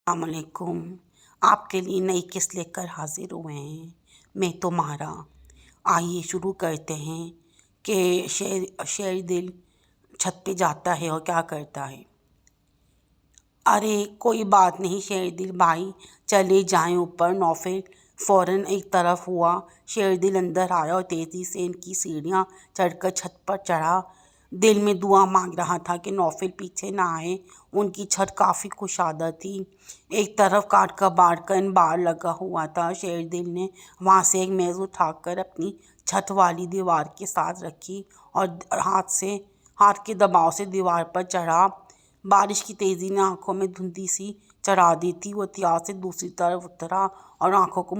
अस्सलाम वालेकुम। आपके लिए नई किस्त लेकर हाजिर हुए हैं। मैं तुम्हारा। आइए शुरू करते हैं कि शेर दिल छत पे जाता है और क्या करता है। अरे कोई बात नहीं शेर दिल भाई, चले जाएं ऊपर। नौफिल फौरन एक तरफ हुआ। शेर दिल अंदर आया और तेज़ी से इनकी सीढ़ियाँ चढ़कर छत पर चढ़ा। दिल में दुआ मांग रहा था कि नौफिल पीछे ना आए। उनकी छत काफ़ी कुशादा थी। एक तरफ काट का बाढ़ का बार लगा हुआ था। शेर दिल ने वहाँ से एक मेज़ उठाकर अपनी छत वाली दीवार के साथ रखी और हाथ के दबाव से दीवार पर चढ़ा। बारिश की तेज़ी ने आंखों में धुंधी सी चढ़ा दी थी। वो त्याग से दूसरी तरफ उतरा और आंखों को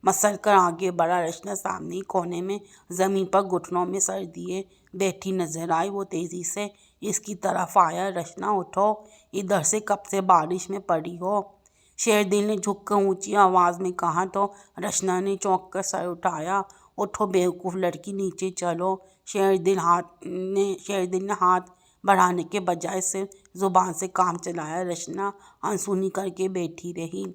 मसल कर आगे बढ़ा। रचना सामने ही कोने में ज़मीन पर घुटनों में सर दिए बैठी नजर आई। वो तेज़ी से इसकी तरफ आया। रचना उठो, इधर से कब से बारिश में पड़ी हो? शेर दिल ने झुक कर ऊंची आवाज़ में कहा तो रचना ने चौंक कर सर उठाया। उठो बेवकूफ़ लड़की, नीचे चलो। शेर दिल ने हाथ बढ़ाने के बजाय सिर्फ ज़ुबान से काम चलाया। रचना अनसुनी करके बैठी रही।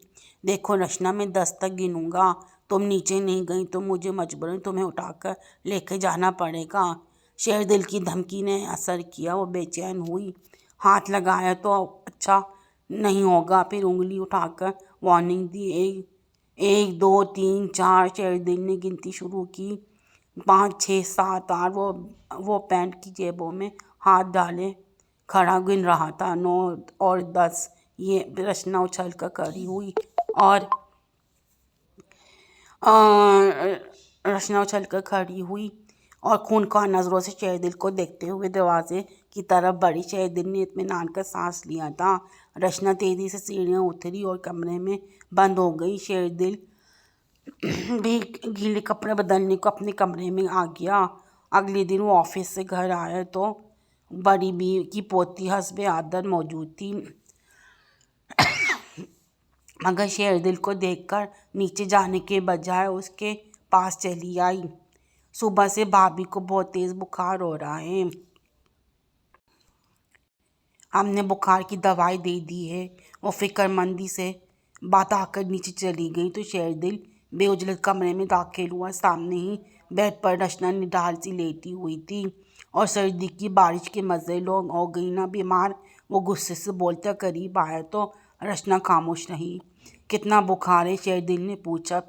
देखो रचना, मैं 10 तक गिनूंगा। तुम नीचे नहीं गई तो मुझे मजबूरन तुम्हें उठाकर लेके जाना पड़ेगा। शेर दिल की धमकी ने असर किया। वो बेचैन हुई। हाथ लगाया तो अच्छा नहीं होगा। फिर उंगली उठाकर वार्निंग दी। एक 2 3 4। शेर दिल ने गिनती शुरू की। 5 6 7 8। वो पैंट की जेबों में हाथ डाले खड़ा गिन रहा था। 9 और 10। ये रचना उछल कर खड़ी हुई और खूनखार नज़रों से शेर दिल को देखते हुए दरवाजे की तरफ बढ़ी। शेर दिल ने इत्मीनान का सांस लिया था। रचना तेज़ी से सीढ़ियाँ उतरी और कमरे में बंद हो गई। शेर दिल भी गीले कपड़े बदलने को अपने कमरे में आ गया। अगले दिन वो ऑफिस से घर आया तो बड़ी बी की पोती हस्बे आदत मौजूद थी, मगर शेर दिल को देखकर नीचे जाने के बजाय उसके पास चली आई। सुबह से भाभी को बहुत तेज़ बुखार हो रहा है। हमने बुखार की दवाई दे दी है। वो फिक्रमंदी से बात आकर नीचे चली गई तो शेर दिल बेउजलत कमरे में दाखिल हुआ। सामने ही बेड पर रचना निढाल सी लेटी हुई थी और सर्दी की बारिश के मज़े लो हो गई ना बीमार। वो गुस्से से बोलता करीब आया तो रचना खामोश रही। कितना बुखार है? शेर दिल ने पूछा।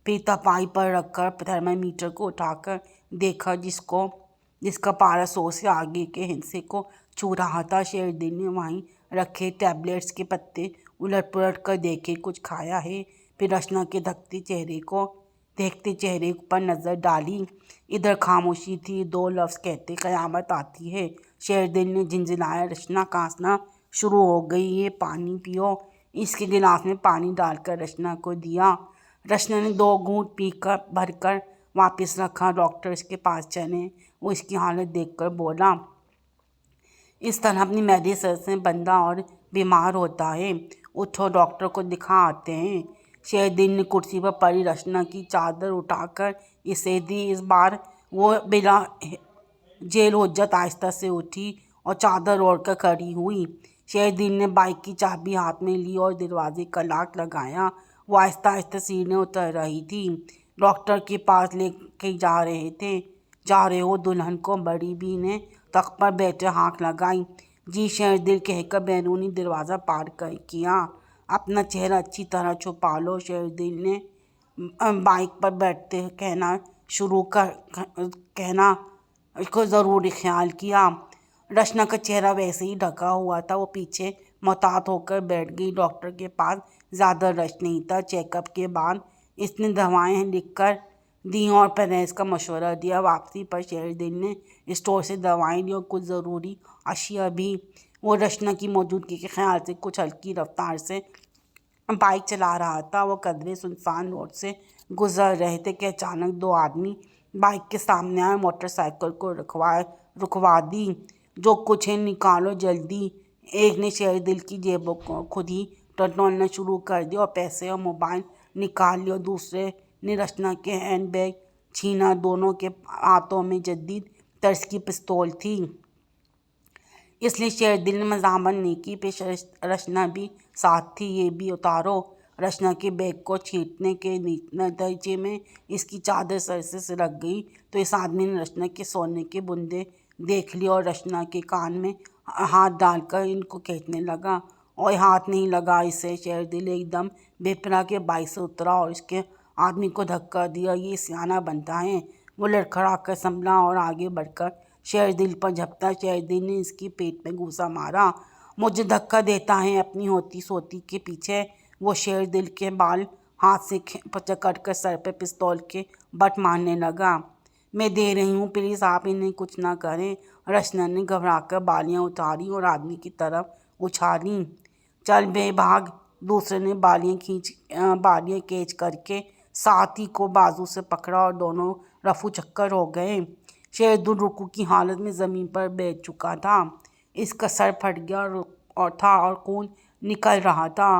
फिर तपाई पर रखकर थर्मामीटर को उठाकर देखा जिसका पारा 100 से आगे के हिस्से को छू रहा था। शेर दिल ने वहीं रखे टैबलेट्स के पत्ते उलट पुलट कर देखे। कुछ खाया है? फिर रचना के देखते चेहरे पर नज़र डाली। इधर खामोशी थी। 2 लफ्ज़ कहते क़यामत आती है। शेर दिल ने झिंझलाया। रचना कांसना शुरू हो गई। ये पानी पियो। इसके गिलास में पानी डालकर रचना को दिया। रचना ने 2 घूंट पीकर भरकर वापस रखा। डॉक्टर्स के पास चले। वो इसकी हालत देखकर बोला, इस तरह अपनी मैदे सर से बंदा और बीमार होता है। उठो, डॉक्टर को दिखा आते हैं। शेर दिल ने कुर्सी पर पड़ी रचना की चादर उठाकर इसे दी। इस बार वो बिला जेल हुज्जत आहिस्ता से उठी और चादर ओढ़कर खड़ी हुई। शेर दिल ने बाइक की चाबी हाथ में ली और दरवाजे का लॉक लगाया। वो आहिस्ता आहिस्ता सीढ़ियाँ उतर रही थी। डॉक्टर के पास लेके जा रहे हो दुल्हन को? बड़ी बी ने तख्त पर बैठे हाँक लगाई। जी। शेर दिल कहकर बैरूनी दरवाज़ा पार किया। अपना चेहरा अच्छी तरह छुपा लो। शेर दिल ने बाइक पर बैठते कहना को ज़रूरी ख्याल किया। रचना का चेहरा वैसे ही ढका हुआ था। वो पीछे मोहतात होकर बैठ गई। डॉक्टर के पास ज़्यादा रश नहीं था। चेकअप के बाद इसने दवाएं लिखकर दी और परहेज़ का मशवरा दिया। वापसी पर शेर दिल ने स्टोर से दवाएं ली और कुछ ज़रूरी अशिया भी। वो रचना की मौजूदगी के ख्याल से कुछ हल्की रफ्तार से बाइक चला रहा था। वो कदरे सुनसान रोड से गुजर रहे थे कि अचानक 2 आदमी बाइक के सामने आए। मोटरसाइकिल को रुकवा दी। जो कुछ है निकालो जल्दी। एक ने शेर दिल की जेबों को खुद ही टटोलना शुरू कर दिया और पैसे और मोबाइल निकाल लिया। दूसरे ने रचना के हैंड बैग छीना। दोनों के हाथों में जदीद तर्ज की पिस्तौल थी। اس لیے شیردل نے مزاحمت نہیں کی، پیش رشنا بھی ساتھ تھی۔ یہ بھی اتارو۔ رشنا کے بیگ کو چھینٹنے کے نتیجے میں اس کی چادر سر سے سرک گئی تو اس آدمی نے رشنا کے سونے کے بندے دیکھ لیے اور رشنا کے کان میں ہاتھ ڈال کر ان کو کھینچنے لگا۔ اور ہاتھ نہیں لگا اسے۔ شیردل ایک دم بے پناہ کے بائک سے اترا اور اس کے آدمی کو دھکا دیا۔ یہ سیانہ بنتا ہے۔ وہ لڑکھڑا کر سنبھلا اور آگے بڑھ کر شیردل پر جھپٹا۔ شیردل نے اس کے پیٹ میں گھوسا مارا۔ مجھے دھکا دیتا ہے اپنی ہوتی سوتی کے پیچھے۔ وہ شیردل کے بال ہاتھ سے پکڑ کر سر پہ پستول کے بٹ مارنے لگا۔ میں دے رہی ہوں، پلیز آپ انہیں کچھ نہ کریں۔ رشنا نے گھبرا کر بالیاں اتاری اور آدمی کی طرف اچھالیں۔ چل بے بھاگ۔ دوسرے نے بالیاں کھینچ کر کے ساتھی کو بازو سے پکڑا اور دونوں رفو چکر ہو گئے۔ شیردل رکوع کی حالت میں زمین پر بیٹھ چکا تھا۔ اس کا سر پھٹ گیا تھا اور خون نکل رہا تھا۔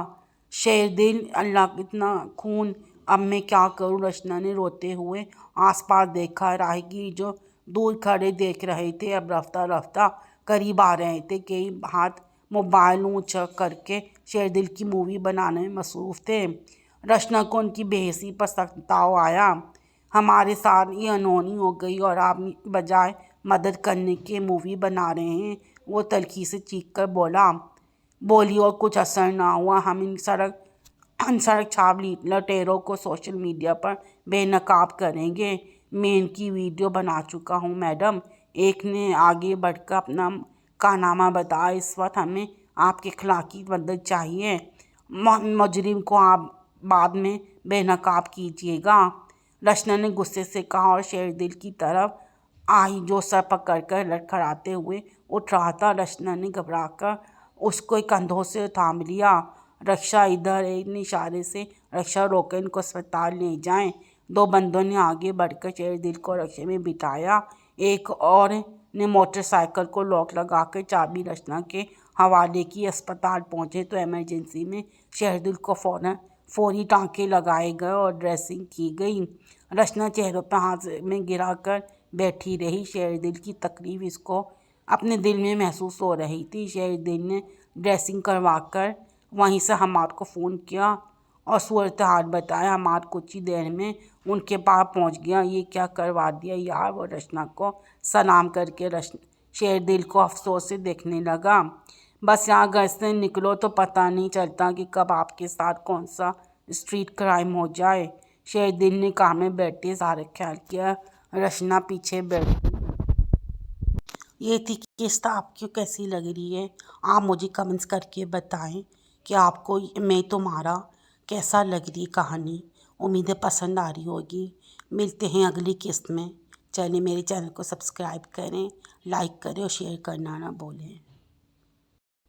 شیردل، اللہ اتنا خون، اب میں کیا کروں؟ رشنا نے روتے ہوئے آس پاس دیکھا۔ راہگیر جو دور کھڑے دیکھ رہے تھے اب رفتہ رفتہ قریب آ رہے تھے۔ کئی ہاتھ موبائل اونچا کر کے شیردل کی مووی بنانے میں مصروف تھے۔ رشنا کو ان کی بے حسی پر سخت تاؤ آیا۔ ہمارے ساتھ یہ انہونی ہو گئی اور آپ بجائے مدد کرنے کے مووی بنا رہے ہیں۔ وہ تلخی سے چیخ کر بولی اور کچھ اثر نہ ہوا۔ ہم ان سڑک چھاپ لٹیروں کو سوشل میڈیا پر بے نقاب کریں گے۔ میں ان کی ویڈیو بنا چکا ہوں میڈم۔ ایک نے آگے بڑھ کر اپنا کارنامہ بتایا۔ اس وقت ہمیں آپ کی اخلاقی مدد چاہیے۔ مجرم کو آپ بعد میں بے نقاب کیجیے گا، رشنا نے غصے سے کہا اور شیردل کی طرف آئی جو سر پکڑ کر لڑکھڑاتے ہوئے اٹھ رہا تھا۔ رشنا نے گھبرا کر اس کو کندھوں سے تھام لیا۔ رکشا ادھر۔ ایک نے اشارے سے رکشا روک کر ان کو اسپتال لے جائیں۔ دو بندوں نے آگے بڑھ کر شیردل کو رکشے میں بٹھایا۔ ایک اور نے موٹر سائیکل کو لاک لگا کر چابی رشنا کے حوالے کی۔ اسپتال پہنچے تو ایمرجنسی میں شیردل کو فوری ٹانکے لگائے گئے اور ڈریسنگ کی گئی۔ رشنا چہرے پہ ہاتھ میں گرا کر بیٹھی رہی۔ شیردل کی تکلیف اس کو اپنے دل میں محسوس ہو رہی تھی۔ شیردل نے ڈریسنگ کروا کر وہیں سے حماد کو فون کیا اور صورتحال بتایا۔ حماد کچھ ہی دیر میں ان کے پاس پہنچ گیا۔ یہ کیا کروا دیا یار؟ وہ رشنا کو سلام کر کے شیردل کو افسوس سے دیکھنے لگا۔ بس یہاں گھر سے نکلو تو پتہ نہیں چلتا کہ کب آپ کے ساتھ کون سا اسٹریٹ کرائم ہو جائے۔ شیردل نے کار میں بیٹھتے سارے خیال کیا۔ رشنا پیچھے بیٹھی۔ یہ تھی قسط آپ کو کیسی لگ رہی ہے؟ آپ مجھے کمنٹس کر کے بتائیں کہ آپ کو میں تمہارا کیسا لگ رہی کہانی۔ امید ہے پسند آ رہی ہوگی۔ ملتے ہیں اگلی قسط میں۔ چلیں میرے چینل کو سبسکرائب کریں، لائک کریں اور شیئر کرنا نہ بھولیں۔